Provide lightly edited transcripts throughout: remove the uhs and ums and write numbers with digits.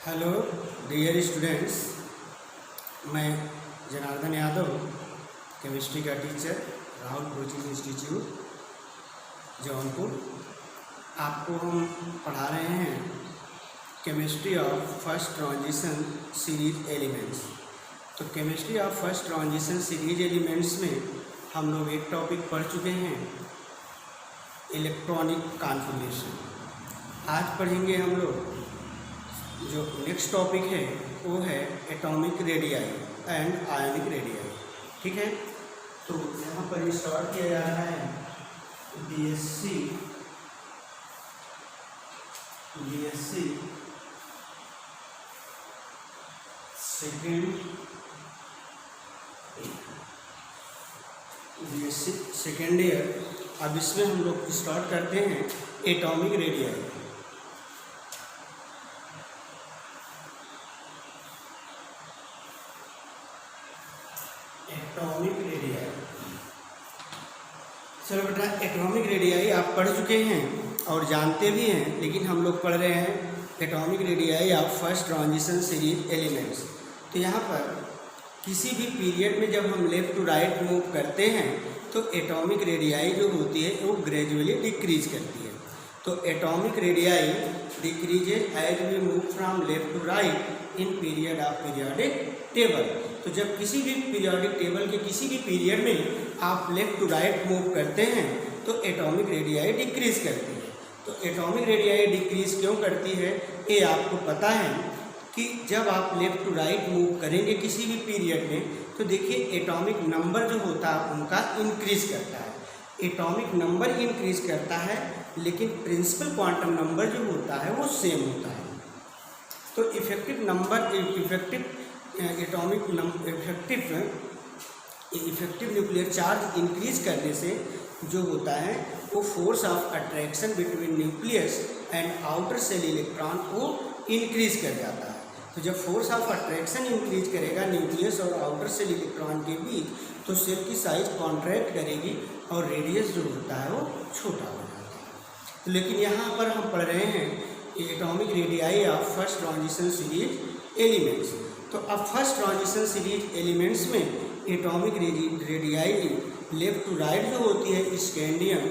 Hello dear students, मैं Janardan Yadav, chemistry का teacher, Rahul coaching institute Jaunpur. आपको हम पढ़ा रहे हैं chemistry of first transition series elements. तो chemistry of first transition series elements में हम लोग एक टॉपिक पढ़ चुके हैं, इलेक्ट्रॉनिक कॉन्फ़िगरेशन। आज पढ़ेंगे हम लोग जो नेक्स्ट टॉपिक है वो है atomic radii and ionic radii. ठीक है, तो यहाँ पर स्टार्ट किया जा रहा है बीएससी सेकेंड ईयर। अब इसमें हम लोग स्टार्ट करते हैं एटॉमिक रेडियाई। एटॉमिक रेडियाई, चलो बेटा, एटॉमिक रेडियाई आप पढ़ चुके हैं और जानते भी हैं, लेकिन हम लोग पढ़ रहे हैं atomic radii of first transition series elements. तो यहाँ पर किसी भी पीरियड में जब हम लेफ़्ट टू राइट मूव करते हैं तो एटॉमिक रेडियाई जो होती है वो ग्रेजुअली डिक्रीज करती है। तो atomic radii decreases as we move from left to right in period of periodic table. तो जब किसी भी पीरियोडिक टेबल के किसी भी पीरियड में आप लेफ्ट टू राइट मूव करते हैं तो एटॉमिक रेडियाई डिक्रीज करती है। तो एटॉमिक रेडियाई डिक्रीज क्यों करती है ये आपको पता है कि जब आप लेफ्ट टू राइट मूव करेंगे किसी भी पीरियड में तो देखिए एटॉमिक नंबर जो होता है उनका इंक्रीज करता है। एटॉमिक नंबर इंक्रीज करता है लेकिन प्रिंसिपल क्वांटम नंबर जो होता है वो सेम होता है। तो इफेक्टिव न्यूक्लियर चार्ज इंक्रीज करने से जो होता है वो force of attraction between nucleus and outer cell electron को इंक्रीज कर जाता है। तो जब फोर्स ऑफ अट्रैक्शन इंक्रीज करेगा न्यूक्लियस और आउटर सेल इलेक्ट्रॉन के बीच तो सेल की साइज कॉन्ट्रैक्ट करेगी और रेडियस जो होता है वो छोटा हो जाता है। तो लेकिन यहाँ पर हम पढ़ रहे हैं atomic radii of first transition series elements. तो अब फर्स्ट ट्रांजिशन सीरीज एलिमेंट्स में atomic radii left to right जो होती है स्कैंडियम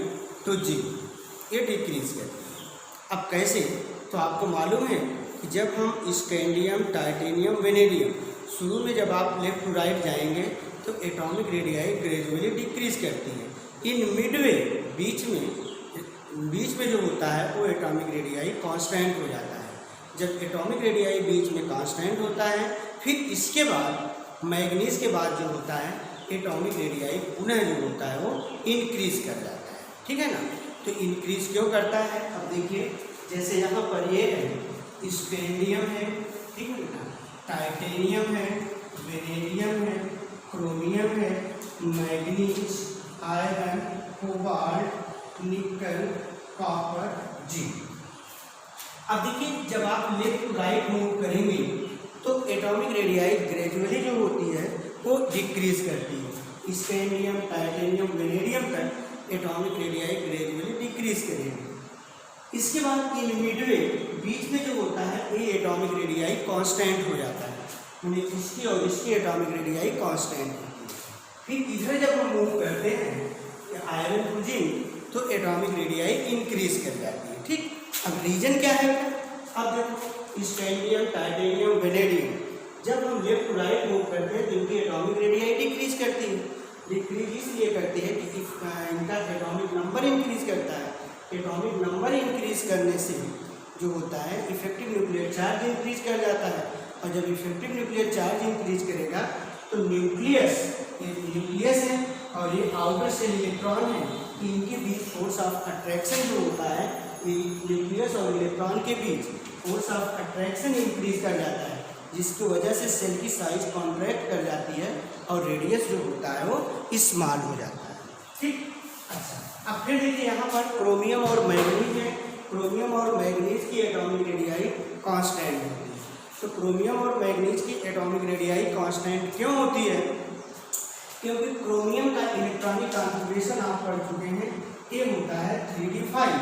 टू जी ये डिक्रीज करती है। अब कैसे? तो आपको मालूम है कि जब हम स्कैंडियम, टाइटेनियम, वेनेडियम शुरू में जब आप लेफ्ट टू राइट जाएंगे तो एटॉमिक रेडियाई ग्रेजुअली डिक्रीज करती है। इन मिडवे बीच में जो होता है वो एटॉमिक रेडियाई कांस्टेंट हो जाता है। जब एटॉमिक रेडियाई बीच में कांस्टेंट होता है फिर इसके बाद मैग्नीज के बाद जो होता है एटॉमिक रेडियाई पुनः जो होता है वो इंक्रीज कर जाता है। ठीक है ना? तो इंक्रीज क्यों करता है? अब देखिए जैसे यहाँ पर ये है स्कैंडियम है, ठीक है ना, टाइटेनियम है, वेनेडियम है, क्रोमियम है, मैग्नीज, आयरन, कोबाल्ट, निकल, कॉपर, जिंक। अब देखिए जब आप लेफ्ट टू राइट मूव करेंगे तो एटॉमिक रेडियाई ग्रेजुअली जो होती है वो डिक्रीज करती है। स्कैंडियम, टाइटेनियम, वेनेडियम तक एटॉमिक रेडियाई ग्रेजुअली डिक्रीज करेगी। इसके बाद इन मिडवे बीच में जो होता है ये एटॉमिक रेडियाई कांस्टेंट हो जाता है, यानी इसकी और इसकी एटॉमिक रेडियाई कांस्टेंट होती है। फिर इधर जब हम मूव करते हैं आयरन टू जिंक तो एटॉमिक रेडियाई इंक्रीज कर जाती है। ठीक, अब रीजन क्या है? अब देखो स्कैंडियम, टाइटेनियम, वेनेडियम जब हम लेफ्ट टू राइट मूव करते हैं तो इनकी एटॉमिक रेडियाई डिक्रीज करती है। डिक्रीज इसलिए करती है कि इनका एटॉमिक नंबर इंक्रीज करता है। एटॉमिक नंबर इंक्रीज करने से जो होता है इफेक्टिव न्यूक्लियर चार्ज इंक्रीज कर जाता है, और जब इफेक्टिव न्यूक्लियर चार्ज इंक्रीज करेगा तो न्यूक्लियस है और ये आउटर सेल इलेक्ट्रॉन है, इनके बीच फोर्स ऑफ अट्रैक्शन जो होता है न्यूक्लियस और इलेक्ट्रॉन के बीच फोर्स ऑफ अट्रैक्शन इंक्रीज कर जाता है, जिसकी वजह से सेल की साइज कॉन्ट्रैक्ट कर जाती है और रेडियस जो होता है वो स्मॉल हो जाता है। ठीक, अच्छा, अब फिर देखिए यहाँ पर क्रोमियम और मैग्नीज है। क्रोमियम और मैग्नीज की एटॉमिक रेडियाई कांस्टेंट होती है। तो क्रोमियम और मैग्नीज की एटॉमिक रेडियाई कांस्टेंट क्यों होती है? क्योंकि क्रोमियम का इलेक्ट्रॉनिक कॉन्फ़िगरेशन आप पढ़ चुके हैं, ये होता है 3d5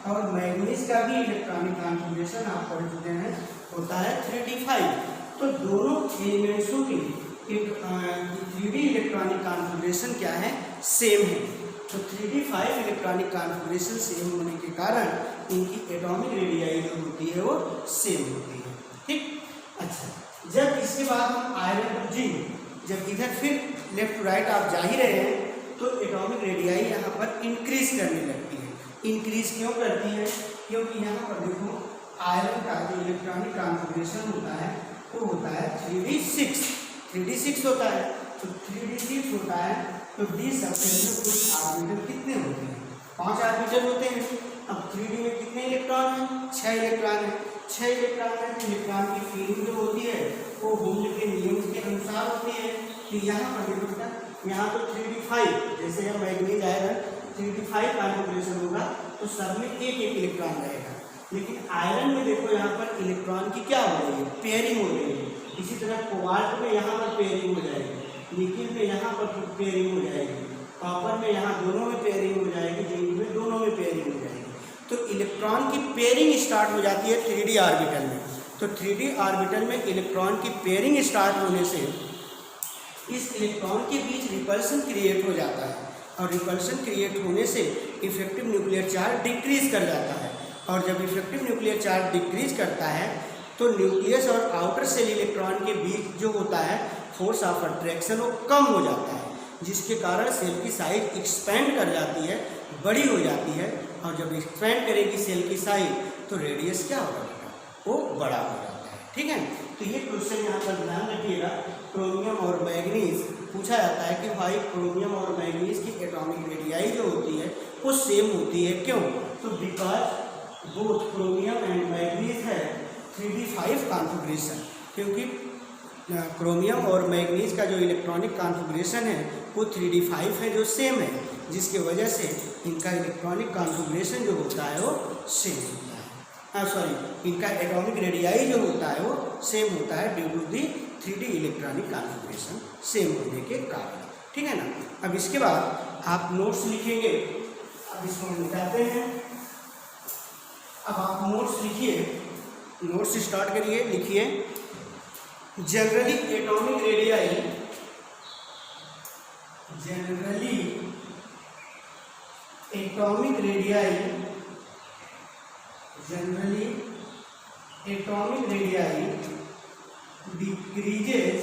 और मैग्नीज का भी इलेक्ट्रॉनिक कॉन्फ़िगरेशन आप पढ़ चुके हैं, होता है 3d 3d5, तो दोनों एलिमेंट्सों की 3d इलेक्ट्रॉनिक कॉन्फ़िगरेशन क्या है, सेम है। तो 3d5 इलेक्ट्रॉनिक कॉन्फ़िगरेशन सेम होने के कारण इनकी एटॉमिक रेडियाई जो होती है वो सेम होती है। ठीक, अच्छा, जब इसके बाद हम आयरन और जिंक, जब इधर फिर लेफ्ट टू राइट आप जा ही रहे हैं तो एटॉमिक रेडियाई यहाँ पर इंक्रीज करने लगती है। इंक्रीज क्यों करती है, क्योंकि यहाँ पर देखो आयरन का जो इलेक्ट्रॉनिक कॉन्फ़िगरेशन होता है वो होता है 3d6 होता है। तो 3d6 होता है तो d सबसे में कुछ ऑर्बिटल कितने होते हैं, 5 ऑर्बिटल होते हैं। अब 3d में कितने इलेक्ट्रॉन हैं, 6 इलेक्ट्रॉन हैं। 6 इलेक्ट्रॉन है तो इलेक्ट्रॉन की फीलिंग जो होती है वो हुल के नियम के अनुसार होती है। तो यहाँ पर देखो बेटा, यहाँ तो 3d5 जैसे है मैग्नीज आयरन 3d5 कॉन्फ़िगरेशन होगा तो सब में एक एक इलेक्ट्रॉन रहेगा। लेकिन आयरन में देखो यहाँ पर इलेक्ट्रॉन की क्या हो रही है, पेयरिंग हो रही है। इसी तरह कोबाल्ट में यहाँ पर पेयरिंग हो जाएगी, निकिल में यहाँ पर पेयरिंग हो जाएगी, कॉपर में यहाँ दोनों में पेयरिंग हो जाएगी, जिंक में दोनों में पेयरिंग हो जाएगी। तो इलेक्ट्रॉन की पेयरिंग स्टार्ट हो जाती है 3d ऑर्बिटल में। तो 3d ऑर्बिटल में इलेक्ट्रॉन की पेयरिंग स्टार्ट होने से इस इलेक्ट्रॉन के बीच रिपल्सन क्रिएट हो जाता है, और रिपल्सन क्रिएट होने से इफेक्टिव न्यूक्लियर चार्ज डिक्रीज कर जाता है। और जब इफेक्टिव न्यूक्लियर चार्ज डिक्रीज करता है तो न्यूक्लियस और आउटर सेल इलेक्ट्रॉन के बीच जो होता है फोर्स ऑफ अट्रैक्शन वो कम हो जाता है, जिसके कारण सेल की साइज एक्सपेंड कर जाती है, बड़ी हो जाती है। और जब एक्सपेंड करेगी सेल की साइज तो रेडियस क्या होगा बेटा, वो बड़ा हो जाता है। ठीक है, तो ये क्वेश्चन यहाँ पर ध्यान रखिएगा। क्रोमियम और मैग्नीज पूछा जाता है कि भाई क्रोमियम और मैग्नीज की एटॉमिक रेडियाई जो होती है वो सेम होती है, क्यों? तो because both chromium and manganese है 3d5 कॉन्फ़िगरेशन, क्योंकि क्रोमियम और मैग्नीज का जो इलेक्ट्रॉनिक कॉन्फ़िगरेशन है वो 3d5 है जो सेम है, जिसके वजह से इनका इलेक्ट्रॉनिक कॉन्फ़िगरेशन जो होता है वो सेम होता है। इनका एटॉमिक रेडियाई जो होता है वो सेम होता है due to the 3d electronic configuration same होने के कारण। ठीक है ना। अब इसके बाद आप नोट्स लिखेंगे, अब इसको हम मिटाते हैं। अब आप नोट्स लिखिए, नोट्स स्टार्ट करिए, लिखिए generally atomic radii, generally atomic radii, generally atomic radii decreases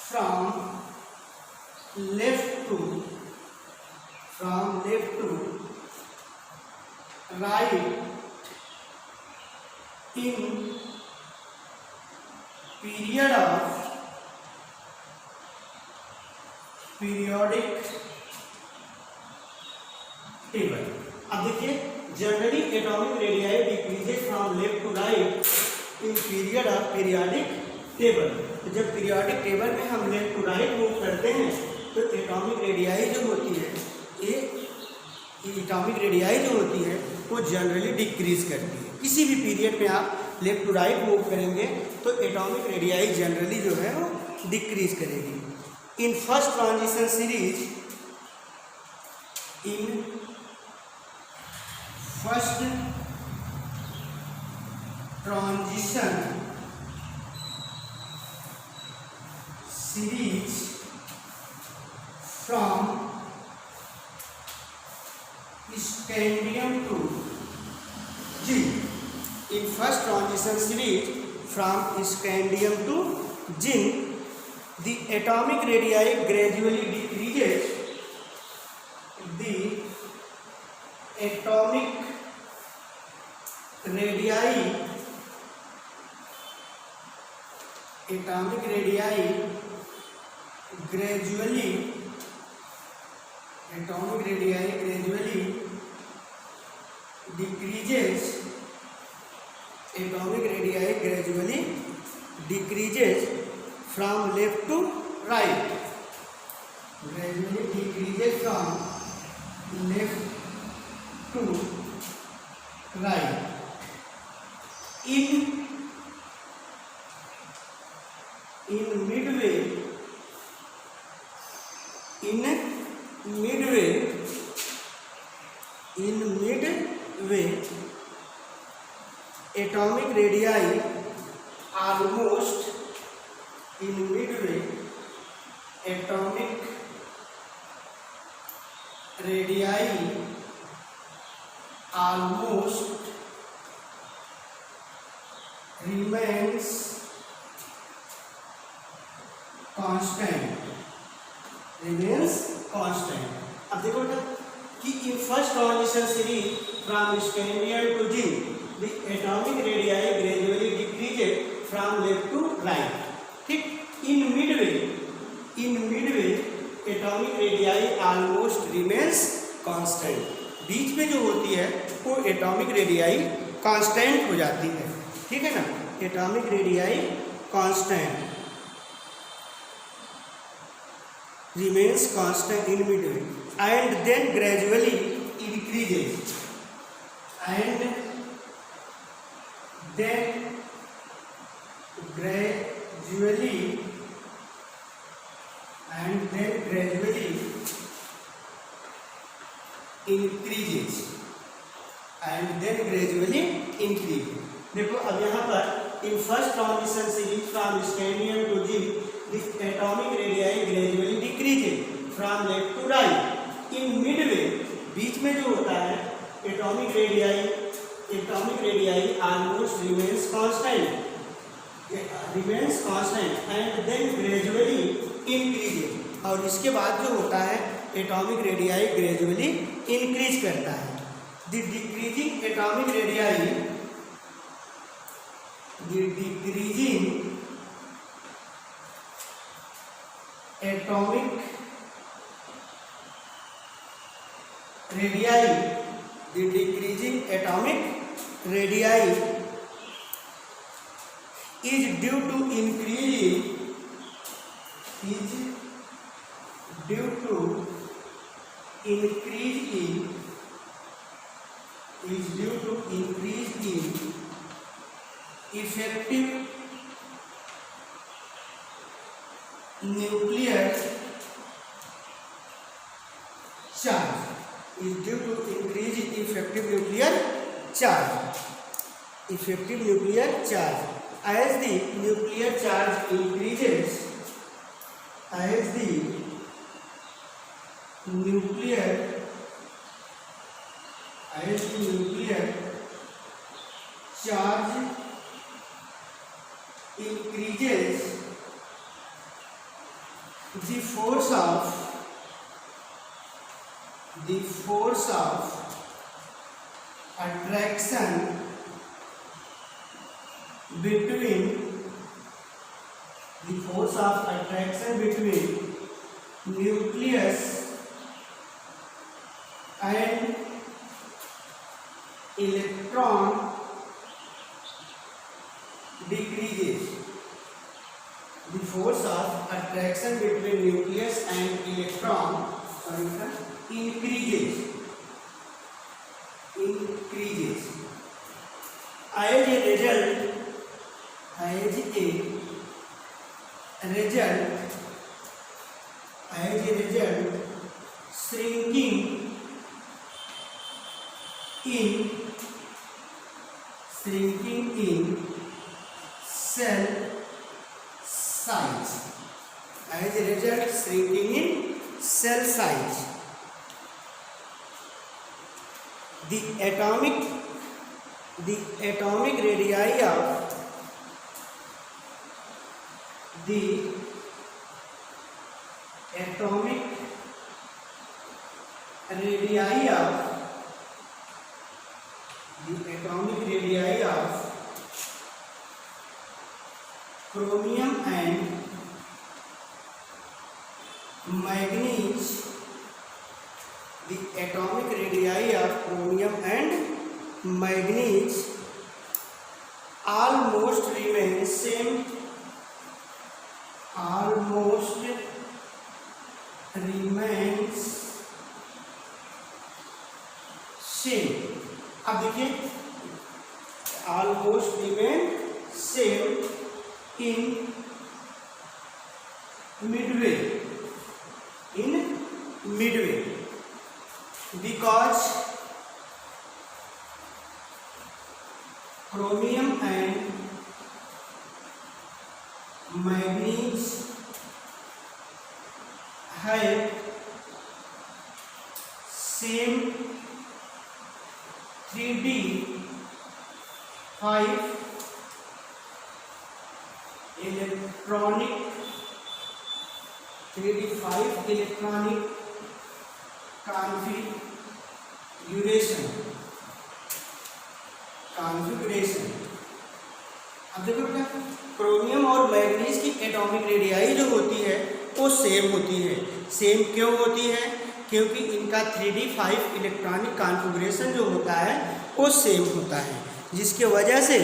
from left to right in period of periodic table. अब देखिए generally atomic radii decreases from left to right in period of periodic table. तो जब periodic table में हम left to right move करते हैं तो atomic radii जो होती है ये एटॉमिक रेडियाई जो होती है वो जनरली डिक्रीज करती है। किसी भी पीरियड में आप लेफ्ट टू राइट मूव करेंगे तो एटॉमिक रेडियाई जनरली जो है वो डिक्रीज करेगी। इन first transition series, in first transition series from scandium to zinc, in first transition series from scandium to zinc, the atomic radii gradually decreases. The atomic radii gradually decreases from left to right, gradually decreases from left to right in midway atomic radii almost in midway, atomic radii almost remains constant, remains constant। अब देखो बेटा कि in first transition series from Scandian to Zinc, the atomic radii gradually decreases from left to right, ठीक। in midway atomic radii almost remains constant, बीच में जो होती है वो atomic radii constant हो जाती है, ठीक है ना। atomic radii constant remains constant in midway and then gradually increases, and then gradually increases, and then gradually increases। देखो अब यहाँ पर in first transition series from Scandian to Zinc, the atomic radii gradually decreases from left to right। in midway बीच में जो होता है atomic radii almost remains constant and then gradually increases, और इसके बाद जो होता है atomic radii gradually increase करता है। the decreasing atomic radii is due to increase in effective nuclear charge, is due to increase in effective nuclear charge, as the nuclear charge increases, charge increases, the force of attraction between nucleus and electron decreases, the force of attraction between nucleus and electron increases as a result shrinking in cell size, the atomic radii of chromium and manganese, the atomic radii of chromium and manganese almost remains same, अब देखिए almost remain same in midway, because chromium and manganese have same 3D 5 electronic configuration। अब देखो बेटा, chromium और manganese की atomic radii जो होती है वो सेम होती है। सेम क्यों होती है? क्योंकि इनका 3D5 इलेक्ट्रॉनिक कॉन्फ़िगरेशन जो होता है वो सेम होता है, जिसके वजह से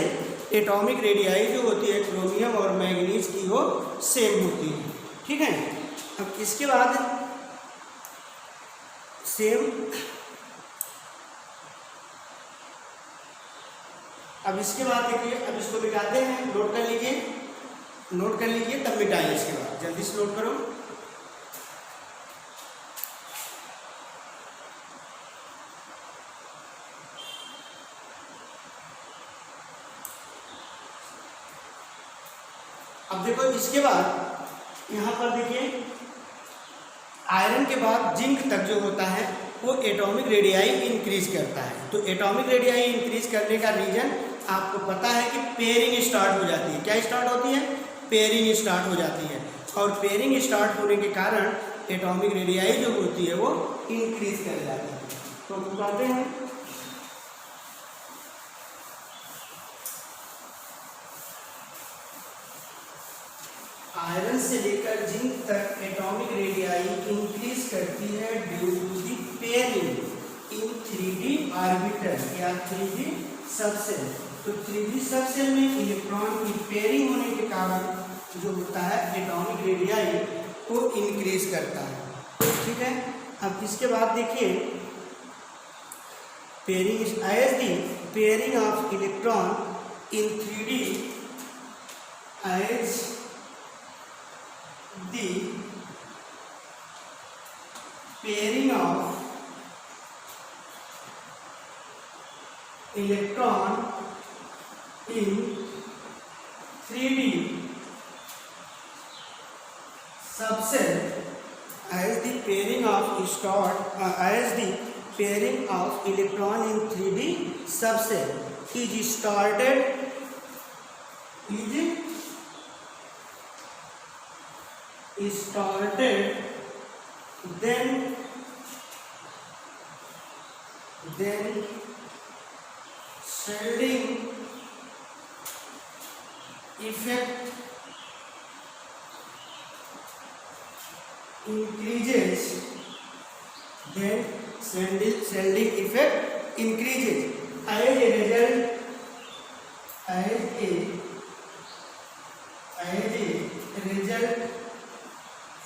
एटॉमिक रेडियाई जो होती है क्रोमियम और मैग्नीज की वो सेम होती है। ठीक है। अब इसके बाद सेम, अब इसके बाद देखिए, अब इसको मिटाते हैं, नोट कर लीजिए तब मिटाइए। इसके बाद जल्दी से नोट करो। अब देखो इसके बाद यहाँ पर देखिए, आयरन के बाद जिंक तक जो होता है वो एटॉमिक रेडियाई इंक्रीज करता है। तो एटॉमिक रेडियाई इंक्रीज करने का रीजन आपको पता है कि पेयरिंग स्टार्ट हो जाती है। क्या स्टार्ट होती है? पेयरिंग स्टार्ट हो जाती है। और पेयरिंग स्टार्ट होने के कारण एटॉमिक रेडियाई जो होती है वो इंक्रीज कर जाती है। तो हम कहते हैं आयरन से लेकर जिंक तक एटॉमिक रेडियाई इंक्रीज करती है due to the pairing in 3D orbital या 3D सबसेल। तो 3D सबसेल में इलेक्ट्रॉन की पेयरिंग होने के कारण जो होता है एटॉमिक रेडियाई को इंक्रीज करता है। ठीक है। अब इसके बाद देखिए, pairing as the pairing of electron in 3D as the pairing of electron in 3D subcell as the pairing of electron in 3D subcell is started then shielding effect increases, as a result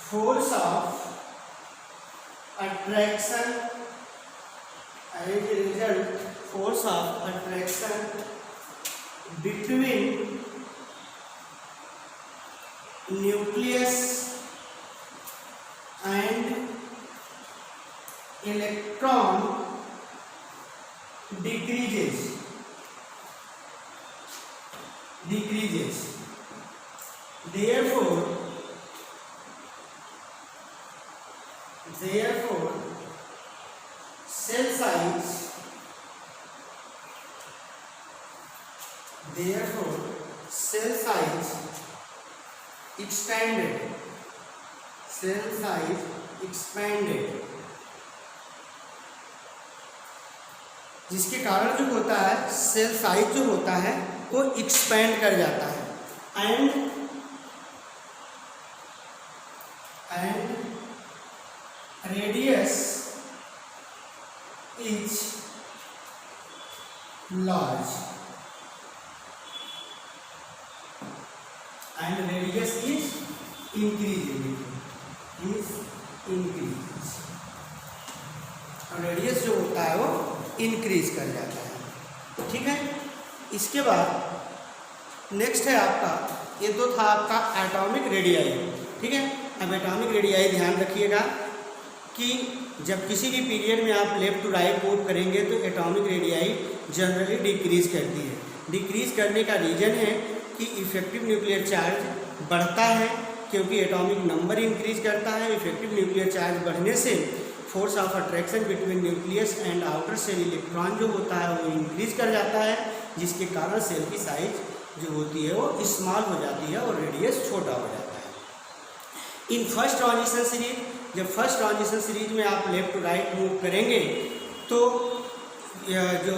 force of attraction between nucleus and electron decreases. Therefore cell size expanded, जिसके कारण जो होता है cell size जो होता है वो expand कर जाता है and radius is large and radius is increasing, और रेडियस जो होता है वो इंक्रीज कर जाता है। ठीक है। इसके बाद नेक्स्ट है आपका, ये तो था आपका एटॉमिक रेडियाई। ठीक है। अब एटॉमिक रेडियाई ध्यान रखिएगा कि जब किसी भी पीरियड में आप लेफ्ट टू राइट मूव करेंगे तो एटॉमिक रेडियाई जनरली डिक्रीज करती है। डिक्रीज करने का रीज़न है कि इफेक्टिव न्यूक्लियर चार्ज बढ़ता है, क्योंकि एटॉमिक नंबर इंक्रीज करता है। इफेक्टिव न्यूक्लियर चार्ज बढ़ने से force of attraction between nucleus and outer cell electron जो होता है वो इंक्रीज कर जाता है, जिसके कारण सेल की साइज जो होती है वो स्मॉल हो जाती है और रेडियस छोटा हो जाता है। इन फर्स्ट ट्रांजिशन सीरीज, जब फर्स्ट ट्रांजिशन सीरीज में आप लेफ्ट टू राइट मूव करेंगे तो जो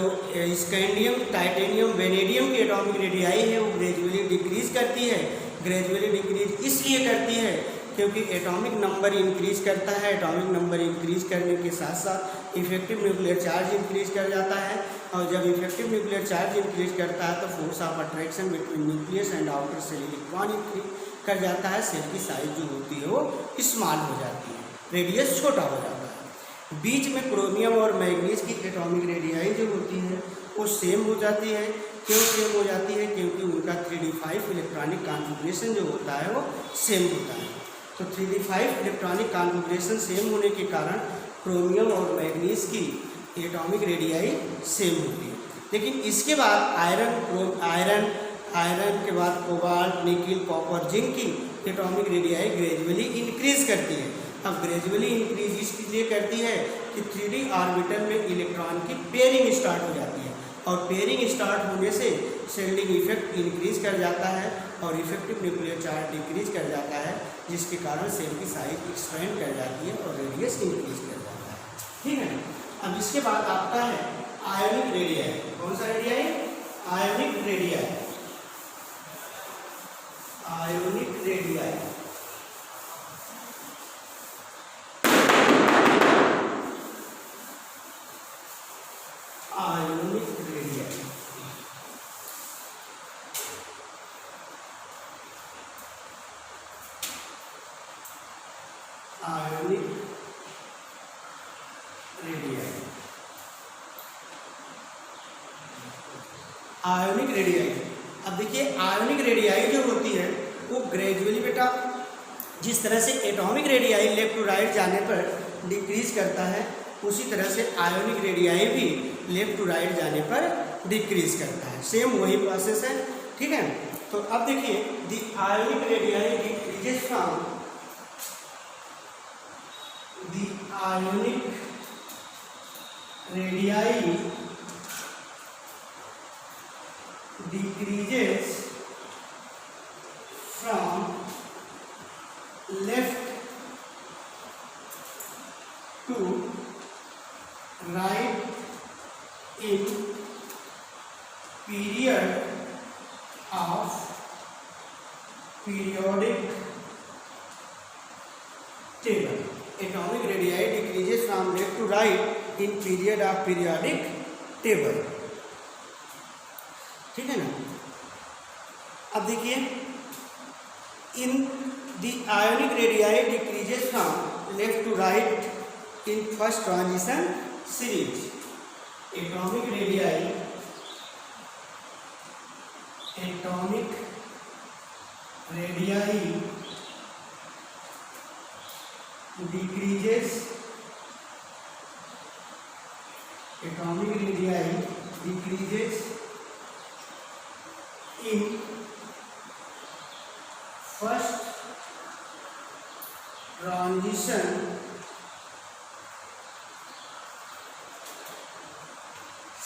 स्कैंडियम, टाइटेनियम, वेनेडियम की एटॉमिक रेडियाई है वो ग्रेजुअली डिक्रीज करती है। ग्रेजुअली डिक्रीज इसलिए करती है क्योंकि एटॉमिक नंबर इंक्रीज करता है। एटॉमिक नंबर इंक्रीज करने के साथ साथ इफेक्टिव न्यूक्लियर चार्ज इंक्रीज कर जाता है, और जब इफेक्टिव न्यूक्लियर चार्ज इंक्रीज करता है तो force of attraction between nucleus and outer cell electron increase कर जाता है। सेल की साइज जो होती है वो स्मॉल हो जाती है, रेडियस छोटा हो जाता है। बीच में क्रोमियम और मैग्नीज की एटॉमिक रेडियाई जो होती है वो सेम हो जाती है। क्यों सेम हो जाती है? क्योंकि उनका 3d5 इलेक्ट्रॉनिक कॉन्फ़िगरेशन जो होता है वो सेम होता है। तो 3d5 इलेक्ट्रॉनिक कॉन्फ़िगरेशन सेम होने के कारण क्रोमियम और मैग्नीज की एटॉमिक रेडियाई सेम होती है। लेकिन इसके बाद आयरन के बाद कोबाल्ट, निकिल, कॉपर, जिंक की एटॉमिक रेडियाई ग्रेजुअली इंक्रीज करती है। अब ग्रेजुअली इंक्रीज इसलिए करती है कि 3d ऑर्बिटल में इलेक्ट्रॉन की पेयरिंग स्टार्ट हो जाती है, और पेयरिंग स्टार्ट होने से शेल्डिंग इफेक्ट इंक्रीज कर जाता है और इफेक्टिव न्यूक्लियर चार्ज डिक्रीज कर जाता है, जिसके कारण सेल की साइज एक्सपेंड कर जाती है और रेडियस इंक्रीज कर जाता है। ठीक है। अब इसके बाद आपका है आयोनिक रेडियाई। कौन सा radii? Ionic radii. Ionic radii ionic radii ionic radii ionic radii. अब देखिए आयोनिक रेडियाई जो होती है वो ग्रेजुअली बेटा जिस तरह से atomic radii left to right जाने पर डिक्रीज करता है, उसी तरह से आयोनिक रेडियाई भी लेफ्ट टू राइट जाने पर डिक्रीज करता है। सेम वही प्रोसेस है। ठीक है। तो अब देखिए the ionic radii decreases from the ionic radii decreases from left to right in period of periodic table. Atomic radii decreases from left to right in period of periodic table. ठीक है ना। अब देखिए in the ionic radii decreases from left to right in first transition series. Atomic radii decreases in first transition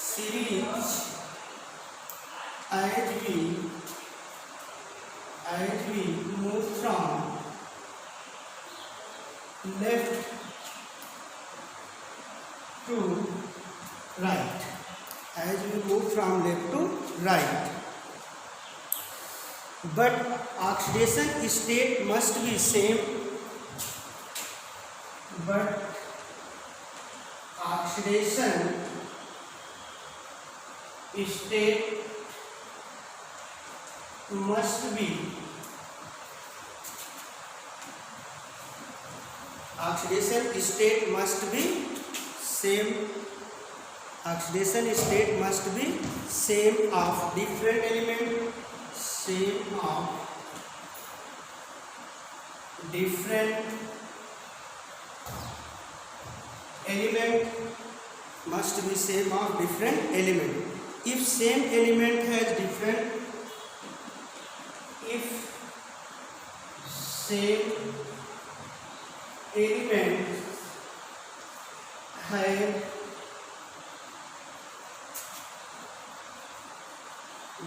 series as we move from left to right, as we move from left to right. But oxidation state must be same. But oxidation state must be same. Oxidation state must be same of different element. Same of different element must be same of different element. If same element has different, if same element have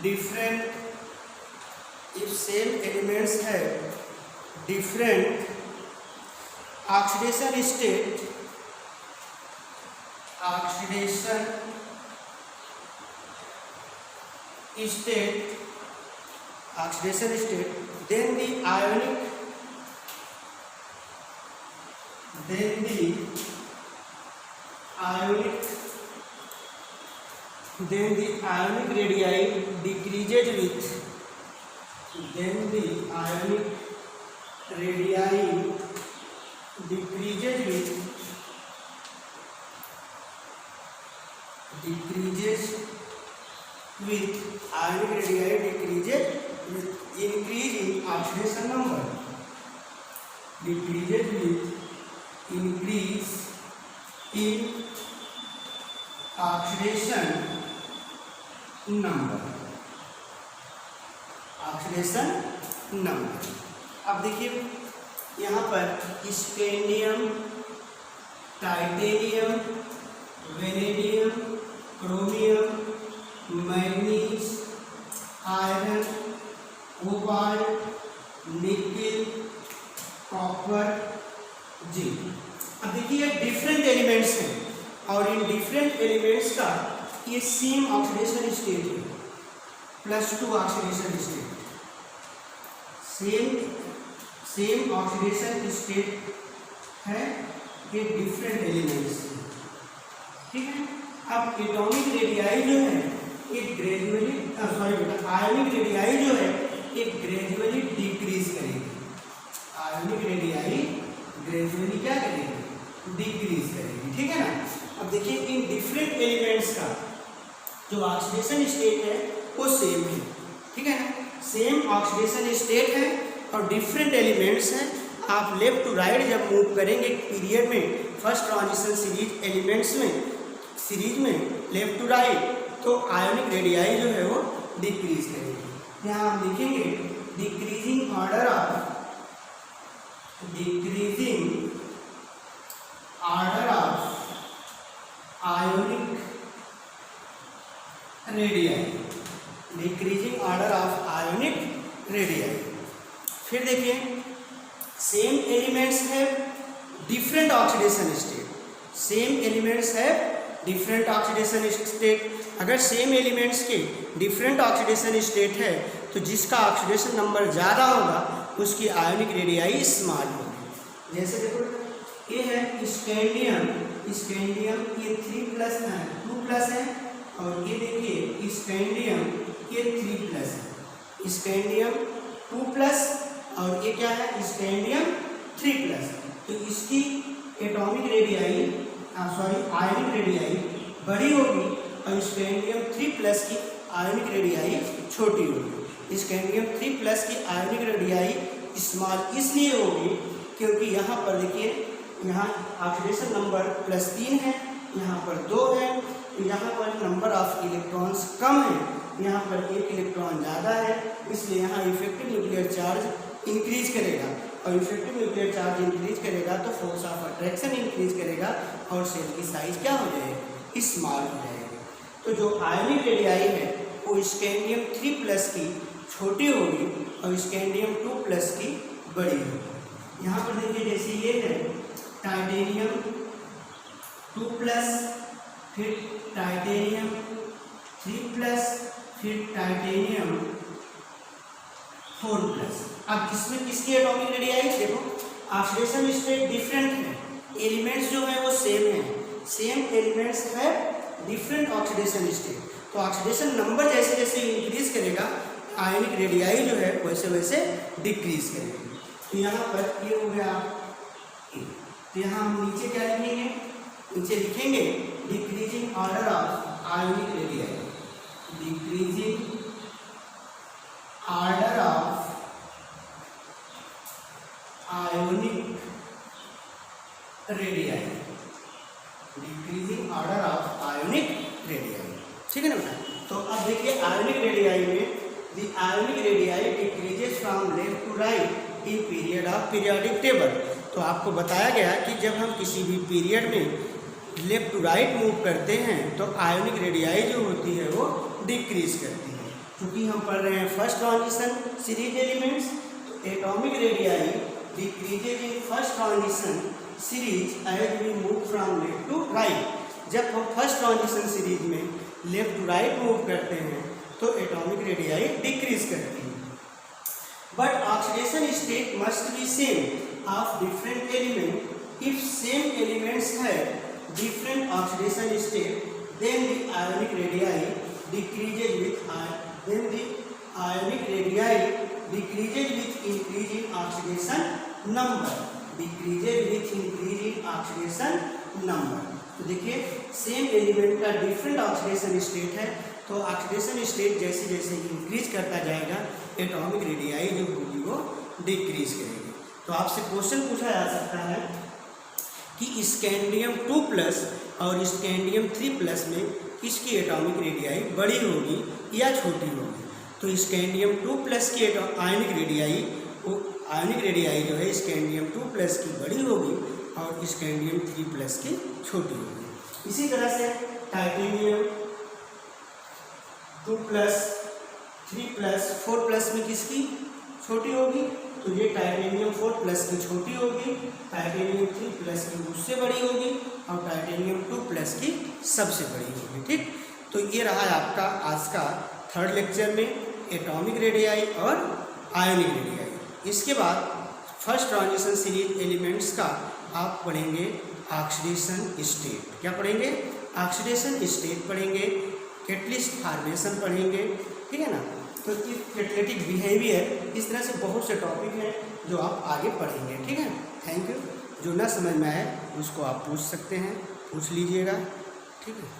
different, if same elements have different oxidation state, then the ionic radii decreases with, increase in oxidation number, increase in oxidation number. अब देखिए यहाँ पर scandium, titanium, vanadium, chromium, manganese, iron, cobalt, nickel, copper, zinc. अब देखिए different elements हैं और in different elements का ये सेम ऑक्सीडेशन स्टेट है, +2 oxidation state, same oxidation state है ये डिफरेंट एलिमेंट्स, ठीक है। अब एटॉमिक रेडियाई जो है ये ग्रेजुअली आयनिक रेडियाई जो है ये ग्रेजुअली डिक्रीज करेगी, आयनिक रेडियाई ग्रेजुअली क्या करेगी, डिक्रीज करेगी, ठीक है ना। अब देखिए इन डिफरेंट एलिमेंट्स का जो ऑक्सीडेशन स्टेट है वो सेम है, ठीक है ना, सेम ऑक्सीडेशन स्टेट है और डिफरेंट एलिमेंट्स हैं। आप लेफ्ट टू राइट जब मूव करेंगे पीरियड में, फर्स्ट ट्रांजिशन सीरीज में लेफ्ट टू राइट, तो आयनिक रेडियाई जो है वो डिक्रीज करेगी। यहाँ हम लिखेंगे decreasing order of ionic radii, decreasing order of ionic radii. फिर देखिए same elements have different oxidation state, अगर सेम एलिमेंट्स के डिफरेंट ऑक्सीडेशन स्टेट है तो जिसका ऑक्सीडेशन नंबर ज़्यादा होगा उसकी आयोनिक रेडियाई स्मॉल होगी। जैसे देखो ये है स्कैंडियम, ये 2+ है, और ये देखिए स्कैंडियम ये 3+ है, स्कैंडियम 2+ और ये क्या है स्कैंडियम 3+। तो इसकी एटॉमिक रेडियाई आयनिक रेडियाई बड़ी होगी और स्कैंडियम 3+ की आयनिक रेडियाई छोटी होगी। स्कैंडियम 3+ की आयनिक रेडियाई स्मॉल इसलिए होगी क्योंकि यहाँ पर देखिए यहाँ ऑक्सीडेशन नंबर +3 है, यहाँ पर 2 है, तो यहाँ पर नंबर ऑफ इलेक्ट्रॉन्स कम है, यहाँ पर 1 इलेक्ट्रॉन ज़्यादा है, इसलिए यहाँ इफेक्टिव न्यूक्लियर चार्ज इंक्रीज करेगा और इफेक्टिव न्यूक्लियर चार्ज इंक्रीज करेगा तो फोर्स ऑफ अट्रैक्शन इंक्रीज करेगा और सेल की साइज क्या हो जाएगी, स्मॉल हो जाएगी। तो जो आयनिक रेडियाई है वो स्कैंडियम 3+ की छोटी होगी और स्कैंडियम 2+ की बड़ी होगी। यहाँ पर देखिए जैसे ये है टाइटेनियम 2+, फिर टाइटेनियम 3+, फिर टाइटेनियम 4+। अब इसमें किसकी एटॉमिक रेडियाई देखो, ऑक्सीडेशन स्टेट डिफरेंट है, एलिमेंट्स जो है वो सेम है, सेम एलिमेंट्स है डिफरेंट ऑक्सीडेशन स्टेट, तो ऑक्सीडेशन नंबर जैसे जैसे इंक्रीज करेगा आयनिक रेडियाई जो है वैसे वैसे डिक्रीज करेगी। तो यहाँ पर ये हो गया, तो यहाँ हम नीचे क्या लिखेंगे, नीचे लिखेंगे decreasing order of ionic radii, decreasing order of ionic radii, ionic radii में the ionic radii decreases from left to right in period of periodic table. तो आपको बताया गया कि जब हम किसी भी पीरियड में लेफ्ट टू राइट मूव करते हैं तो आयोनिक रेडियाई जो होती है वो डिक्रीज करती है। क्योंकि हम पढ़ रहे हैं फर्स्ट ट्रांजिशन सीरीज एलिमेंट्स, तो atomic radii decreases in first transition series as we move from left to right. जब हम फर्स्ट ट्रांजिशन सीरीज में लेफ्ट टू राइट मूव करते हैं तो एटॉमिक रेडियाई डिक्रीज करती है। But oxidation state must be same of different element. If same elements have different oxidation state then the ionic radii decreases with increase in oxidation number, decreases with increase in oxidation number। तो देखिए same element का different oxidation state है, तो oxidation state जैसे जैसे increase करता जाएगा atomic radii जो होगी वो डिक्रीज करेगी। तो आपसे क्वेश्चन पूछा जा सकता है कि स्कैंडियम 2+ और स्कैंडियम 3+ में किसकी एटॉमिक रेडियाई बड़ी होगी या छोटी होगी। तो स्कैंडियम 2+ की आयनिक रेडियाई जो है स्कैंडियम 2+ की बड़ी होगी और स्कैंडियम 3+ की छोटी होगी। इसी तरह से टाइटेनियम 2+, 3+, 4+ में किसकी छोटी होगी, तो ये टाइटेनियम 4+ की छोटी होगी, टाइटेनियम 3+ की उससे बड़ी होगी और टाइटेनियम 2+ की सबसे बड़ी होगी। ठीक, तो ये रहा आपका आज का थर्ड लेक्चर में एटॉमिक रेडियाई और आयोनिक रेडियाई। इसके बाद फर्स्ट ट्रांजिशन सीरीज एलिमेंट्स का आप पढ़ेंगे ऑक्सीडेशन स्टेट। क्या पढ़ेंगे, ऑक्सीडेशन स्टेट पढ़ेंगे, कैटलिस्ट फॉर्मेशन पढ़ेंगे, ठीक है ना। तो कैटालिटिक बिहेवियर, इस तरह से बहुत से टॉपिक हैं जो आप आगे पढ़ेंगे। ठीक है, थैंक यू। जो ना समझ में आए उसको आप पूछ सकते हैं, पूछ लीजिएगा। ठीक है।